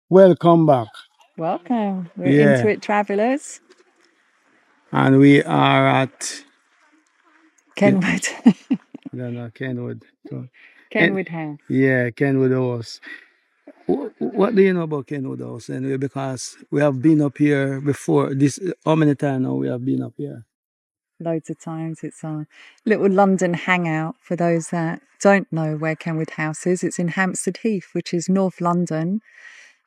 Welcome back. Welcome. We're Yeah, Into It Travellers. and we are at Kenwood. I don't know, Kenwood. So, and Kenwood House. yeah, Kenwood House. What do you know about Kenwood House anyway? Because we have been up here before. This how many times now we have been up here? Loads of times. It's our little London hangout for those that don't know where Kenwood House is. It's in Hampstead Heath, which is North London.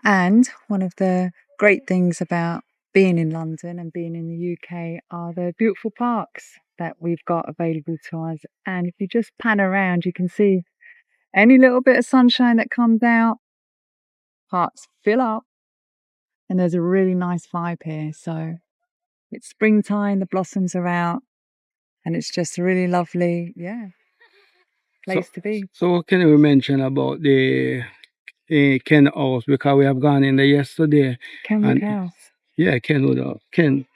And one of the great things about being in London and being in the UK are the beautiful parks that we've got available to us. And if you just pan around, you can see any little bit of sunshine that comes out, parks fill up. And there's a really nice vibe here. So it's springtime, the blossoms are out, and it's just a really lovely, place to be. So what can we mention about the Ken House? Because we have gone in there yesterday. Kenwood And House. yeah, Kenwood House. Ken.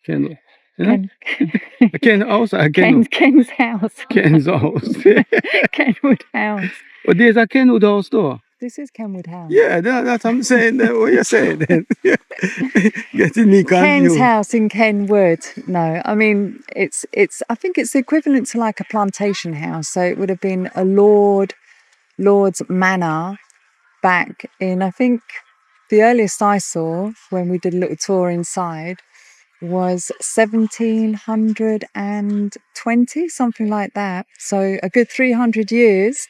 You know? Ken, Ken House or Ken? Ken's house. Ken's house. Kenwood House. Oh, there's a Kenwood House too. This is Kenwood House. Yeah, that's what I'm saying. What you're saying then? Getting me Ken's confused. house in Kenwood. No, I mean it's. I think it's equivalent to like a plantation house. So it would have been a lord's manor back in. I think the earliest I saw when we did a little tour inside was 1720, something like that. So a good 300 years.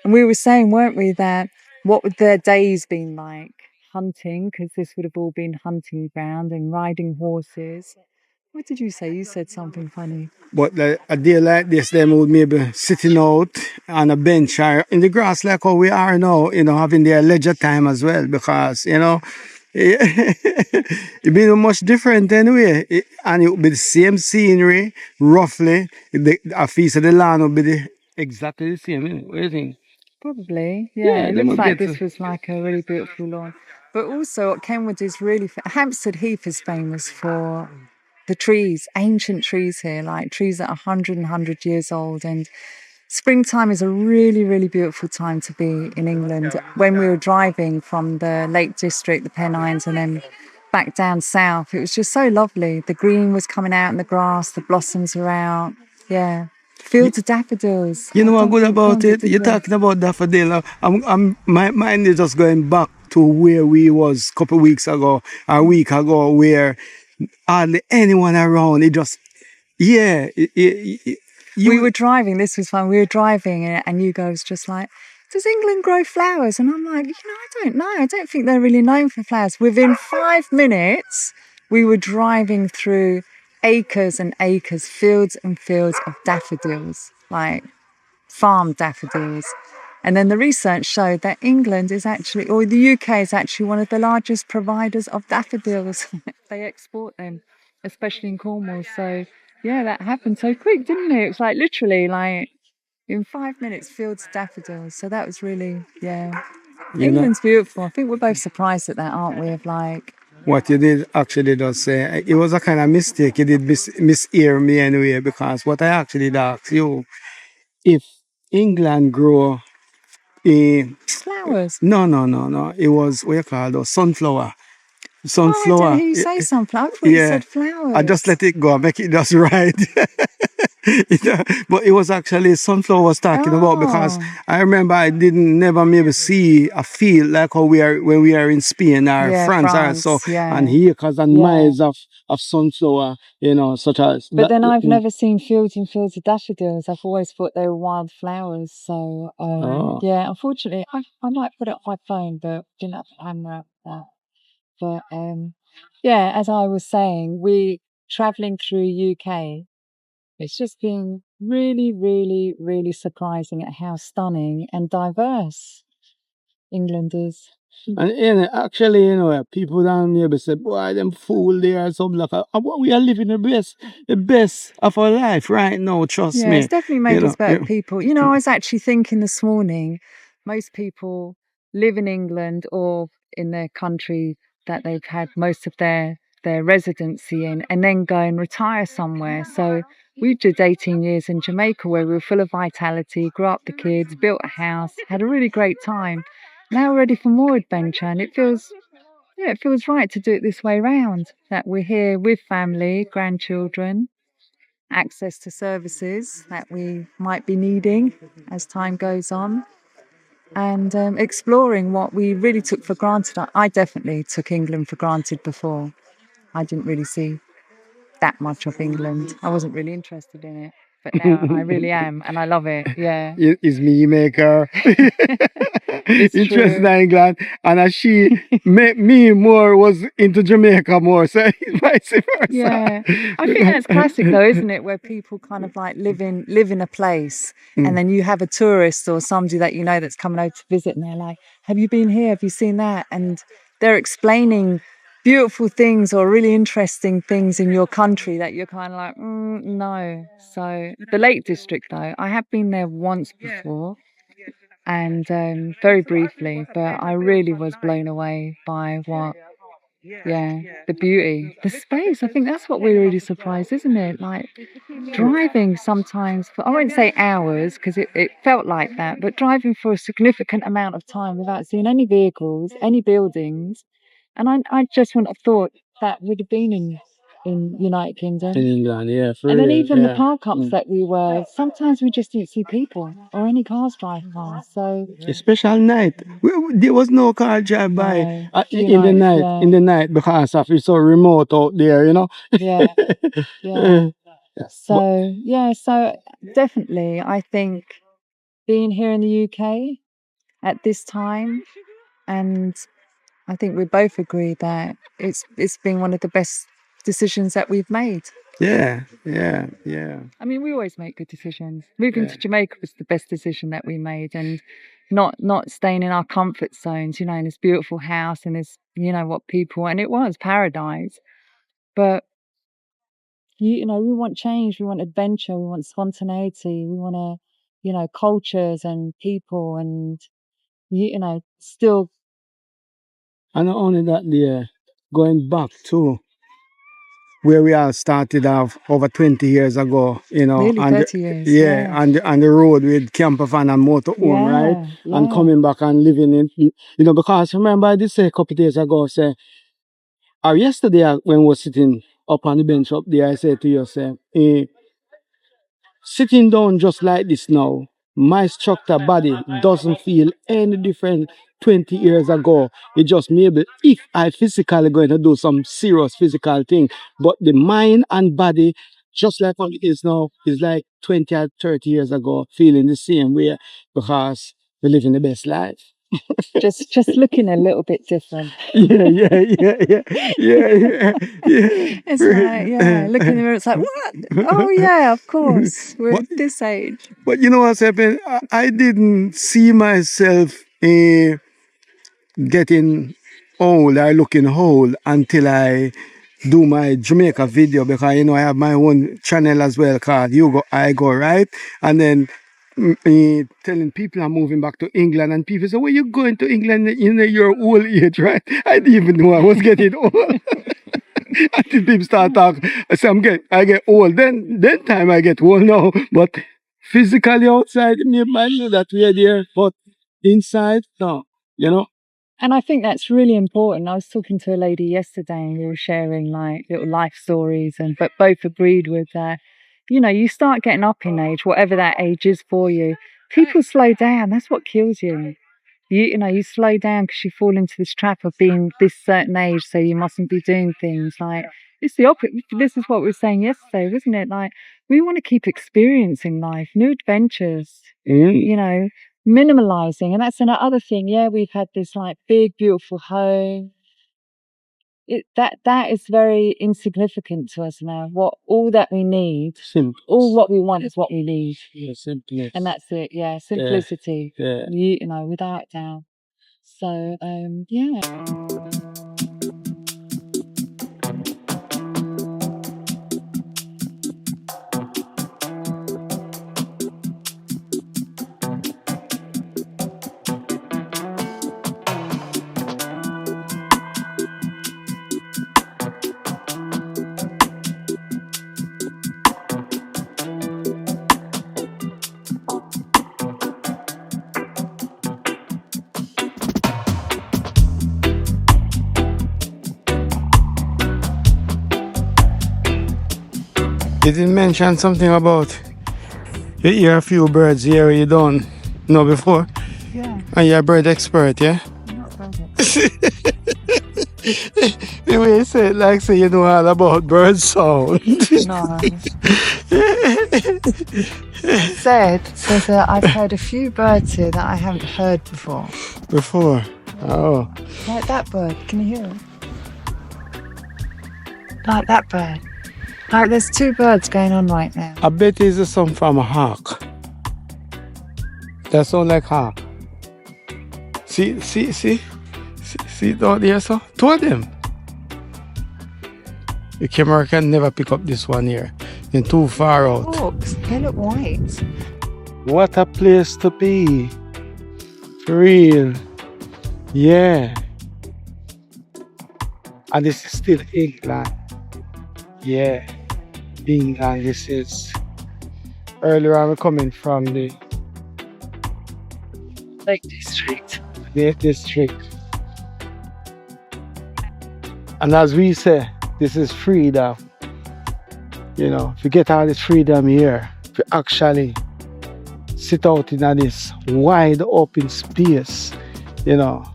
And we were saying, weren't we, that what would their days been like hunting? Because this would have all been hunting ground and riding horses. What did you say? You said something funny. But a day like this, them would maybe sitting out on a bench or in the grass like how we are now, having their leisure time as well. Because, it'd be much different anyway. And it would be the same scenery, roughly. A piece of the land would be exactly the same. What do you think? Probably, Yeah, It then looks we'll like get this to- was like a really beautiful lawn. But also, what Kenwood is really Hampstead Heath is famous for the trees, ancient trees here, like trees that are 100 years old. And springtime is a really, really beautiful time to be in England. When we were driving from the Lake District, the Pennines, and then back down south, it was just so lovely. The green was coming out in the grass, the blossoms were out. Yeah. Fields of daffodils. You know I what don't good think about Kenwood it? did You're that. talking about daffodil. My mind is just going back to where we was a couple of weeks ago, a week ago, where hardly anyone around. It just, yeah. We were driving, this was fun. We were driving, and Hugo was just like, does England grow flowers? And I'm like, I don't know. I don't think they're really known for flowers. Within 5 minutes, we were driving through acres and acres, fields and fields of daffodils, like farm daffodils. And then the research showed that England is actually, or the UK is actually one of the largest providers of daffodils. They export them, especially in Cornwall. So yeah, that happened so quick, didn't it? It was like literally like in 5 minutes, fields of daffodils. So that was really, England's beautiful. I think we're both surprised at that, aren't we? Of like, what you did actually does say, it was a kind of mistake. You did mishear me anyway, because what I actually did ask you, if England grow flowers. no. It was, what you call those, sunflower. Oh, I Sunflower. didn't hear you say sunflower. I thought you said flowers. I just let it go, make it just right. But it was actually sunflower I was talking about, because I remember I didn't never maybe see a field like how we are when we are in Spain or France or so, and here because and miles of sunflower, such as. But then I've never seen fields and fields of daffodils. I've always thought they were wild flowers. So unfortunately, I might put it on my phone, but didn't have a camera up there. But as I was saying, we traveling through UK. It's just been really, really, really surprising at how stunning and diverse England is. And actually, people down maybe say, boy, them fool there or something like that. We are living the best of our life right now, trust me. It's definitely made us better people. I was actually thinking this morning, most people live in England or in their country that they've had most of their residency in, and then go and retire somewhere. So we did 18 years in Jamaica, where we were full of vitality, grew up the kids, built a house, had a really great time. now we're ready for more adventure, and it feels right to do it this way round. That we're here with family, grandchildren, access to services that we might be needing as time goes on, and exploring what we really took for granted. I definitely took England for granted before. I didn't really see that much of England. I wasn't really interested in it, but now I really am, and I love it. Yeah, It's me maker. it's Interested true. in England, and as she me more was into Jamaica more, so vice versa. Yeah, I think that's classic though, isn't it? Where people kind of like live in a place, and then you have a tourist or somebody that you know that's coming over to visit, and they're like, "Have you been here? Have you seen that?" And they're explaining beautiful things or really interesting things in your country that you're kind of like, no. So the Lake District, though, I have been there once before, and very briefly, but I really was blown away by the beauty, the space. I think that's what we're really surprised, isn't it? Like driving sometimes for, I won't say hours because it felt like that, but driving for a significant amount of time without seeing any vehicles, any buildings. And I just wouldn't have thought that would have been in United Kingdom. In England, yeah, for And then real, even the yeah. park ups that we were, sometimes we just didn't see people or any cars driving past. So A special night. There was no car drive by no, in the United, night. In the night because of it's so remote out there, you know. yeah, yeah. But So definitely, I think being here in the UK at this time, and I think we both agree that it's been one of the best decisions that we've made. yeah. I mean, we always make good decisions. Moving to Jamaica was the best decision that we made, and not staying in our comfort zones, you know, in this beautiful house and this, you know, what people, and it was paradise. But you know, we want change, we want adventure, we want spontaneity, we want to, you know, cultures and people, and you know, still. And not only that, there, going back to where we all started off over 20 years ago, you know, Nearly and 30 years. and the road with camper van and motorhome, right? And Yeah. coming back and living in, you know, because remember I did say a couple of days ago, say, or yesterday when we were sitting up on the bench up there, I said to you, say, sitting down just like this now, my structure body doesn't feel any different 20 years ago. It just maybe if I physically going to do some serious physical thing, but the mind and body, just like what it is now, is like 20 or 30 years ago, feeling the same way because we're living the best life. just looking a little bit different. Yeah. It's like, looking in the mirror, it's like, what? Oh yeah, of course. We're at this age. But you know what's happened? I didn't see myself getting old or looking old until I do my Jamaica video, because you know I have my own channel as well called You Go I Go, right? And then telling people I'm moving back to England, and people say, "Well, you're going to England in your old age, right?" I didn't even know I was getting old. Until people start talking, I say I get old. Then time I get old now. But physically outside, me might know that we are there, but inside, no. You know. And I think that's really important. I was talking to a lady yesterday, and we were sharing like little life stories, and but both agreed with that. You know, you start getting up in age, whatever that age is for you. People slow down. That's what kills you. You know, you slow down because you fall into this trap of being this certain age, so you mustn't be doing things like it's the opposite. This is what we were saying yesterday, wasn't it? Like we want to keep experiencing life, new adventures. You know, minimalizing, and that's another thing. Yeah, we've had this like big, beautiful home. That is very insignificant to us now. All that we need, all what we want is what we need. Yeah, simply. And that's it. Yeah, simplicity. Yeah. You know, without doubt. So yeah. You didn't mention something about you hear a few birds here you don't know before? Yeah. And you're a bird expert, yeah? I'm not a bird expert. The way you say it, like say you know all about bird sound. No. I've heard a few birds here that I haven't heard before. Before? Oh. Like that bird. Can you hear it? Like that bird. Like there's two birds going on right now. I bet it's a song from a hawk. That sound like hawk. See down there, so? Two of them. The camera can never pick up this one here. They're too far out. Look, they look white. What a place to be. For real. Yeah. And this is still England. Yeah. England, this is. Earlier I'm coming from the Lake District. Lake District. And as we say, this is freedom. You know, if you get all this freedom here, if you actually sit out in this wide open space, you know,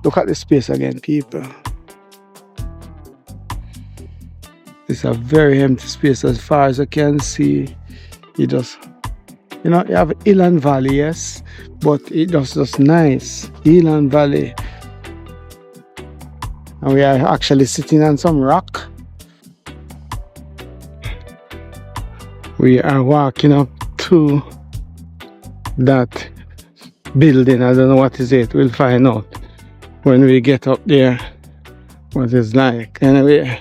look at the space again, people. It's a very empty space as far as I can see. You just, you know, you have hill and valley, yes, but it just nice. Hill and valley. And we are actually sitting on some rock. We are walking up to that building. I don't know what is it. We'll find out when we get up there what it's like. Anyway,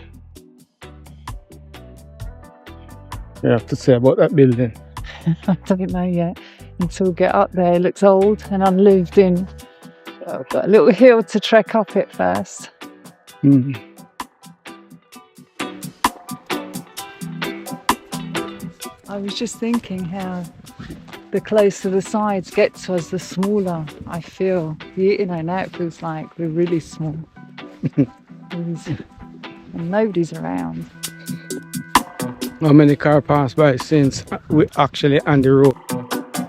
we have to say about that building. I don't know yet until we get up there. It looks old and unlived in. I've got a little hill to trek up it first. Mm. I was just thinking how the closer the sides get to us, the smaller I feel. You know, now it feels like we're really small. And nobody's around. How many cars passed by since we actually on the road?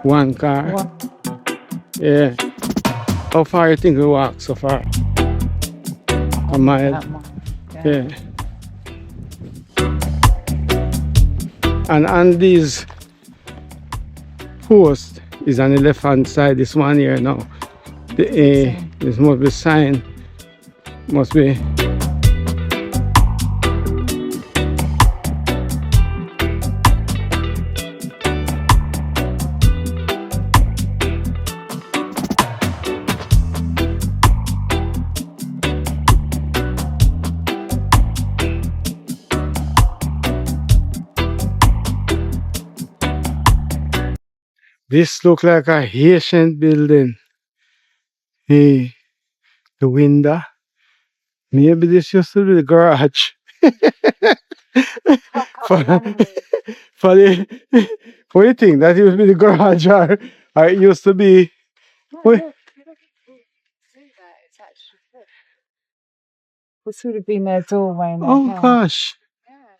One car. Yeah. How far you think we walked so far? A mile. Yeah. And on these posts is on the left hand side, this one here now. This must be sign. Must be. This looks like a ancient building. Hey, the window. Maybe this used to be the garage. for the, what do you think? That used to be the garage or it used to be... This would have been their doorway in their house. Gosh. Yeah.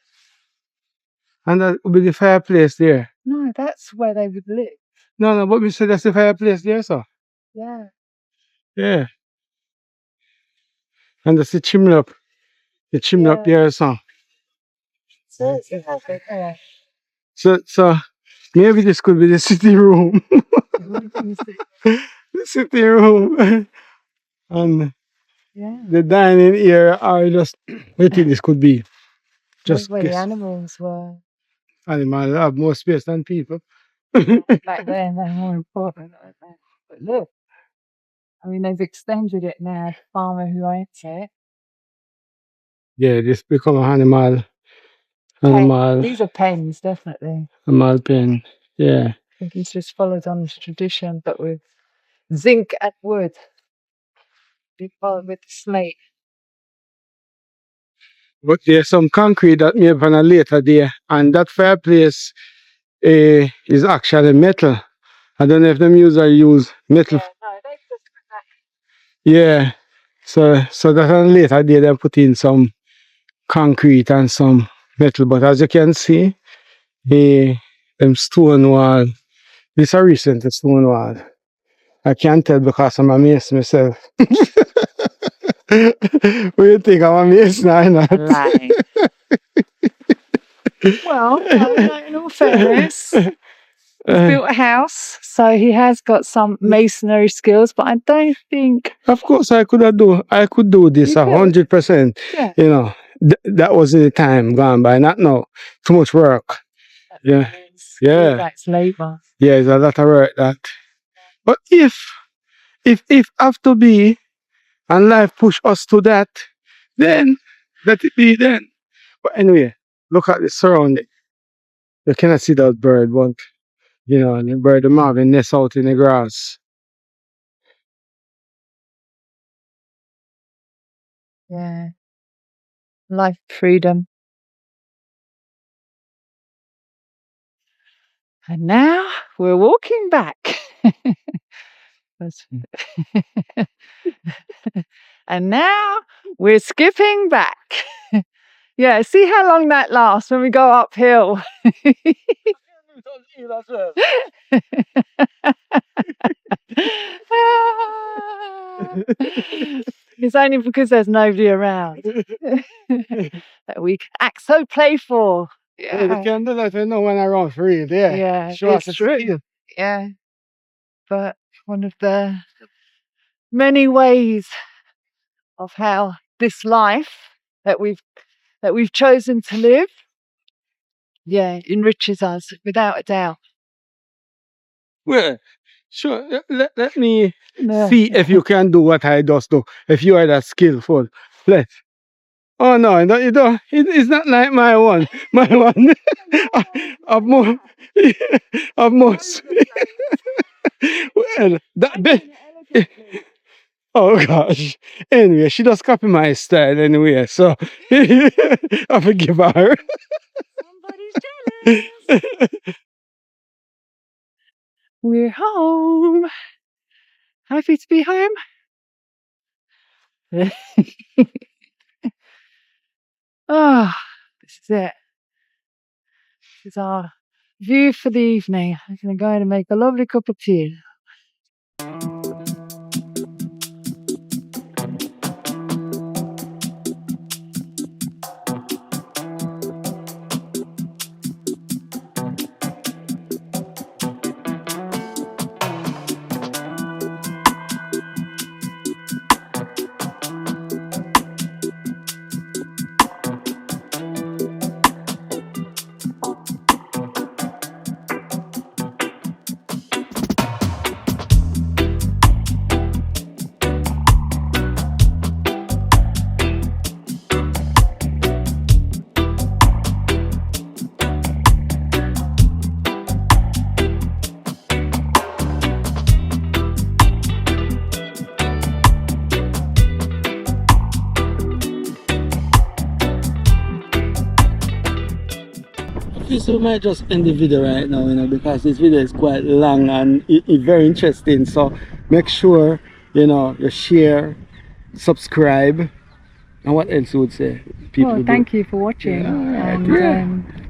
And that would be the fireplace there. No, that's where they would live. No, but we said that's the fireplace there, sir. Yeah. Yeah. And that's the chimney up. The chimney up there, sir. So maybe this could be the sitting room. The sitting room. And the dining area are just, what do you think this could be? Just where the animals were. Animals have more space than people. Back then, they're more important. But look, I mean, they've extended it now. The farmer who owns it. Yeah, this become an animal. These are pens, definitely. Animal pen, yeah. I think he's just followed on this tradition, but with zinc and wood. He followed with slate. But there's some concrete that may have on a later day, and that fireplace is actually metal. I don't know if them user use metal. Yeah, so that on a later day they put in some concrete and some metal. But as you can see, them stone wall. This is a recent stone wall. I can't tell because I'm a mason myself. What do you think? I'm a mason or not? Lying. Well, no, in all fairness, he's built a house, so he has got some masonry skills, but I don't think... Of course, I could do this 100%. Yeah. You know, that was in the time gone by, not now. Too much work. Yeah. Yeah. That's labour. Yeah, it's a lot of work that. But if have to be, and life push us to that, then let it be then. But anyway, look at the surrounding. You cannot see that bird, but you know, the bird them have a nest out in the grass. Yeah. Life, freedom. And now we're walking back. And now we're skipping back. Yeah, see how long that lasts when we go uphill. It's only because there's nobody around that we act so playful. Yeah, the candle that I know when I run free. Yeah, it's true. Yeah, but one of the many ways of how this life that we've chosen to live, yeah, enriches us without a doubt. Well, sure. Let me see if you can do what I just do. If you are that skillful, let's. Oh no, you don't. It's not like my one. My one of more, of more. Well, that bit. Oh gosh. Anyway, she does copy my style anyway, so I forgive her. Somebody's jealous. We're home. Happy to be home. Ah, this is it. This is our view for the evening. I'm going to go and make a lovely cup of tea. So we might just end the video right now, you know, because this video is quite long and it's very interesting. So make sure, you know, you share, subscribe, and what else you would say? Well, thank you for watching.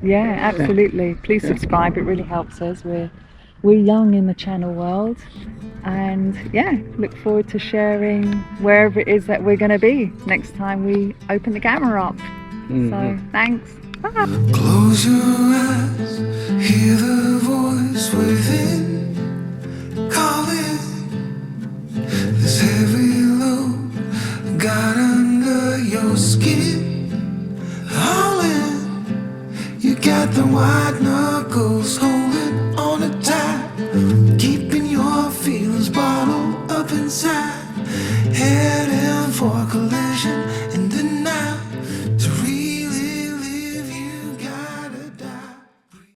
Yeah, absolutely. Please subscribe. It really helps us. We're young in the channel world, and yeah, look forward to sharing wherever it is that we're going to be next time we open the camera up. So thanks. Bye. Close your eyes, hear the voice within calling. This heavy load got under your skin, hauling. You got the white knuckles holding on it tight, keeping your feelings bottled up inside, heading for collision.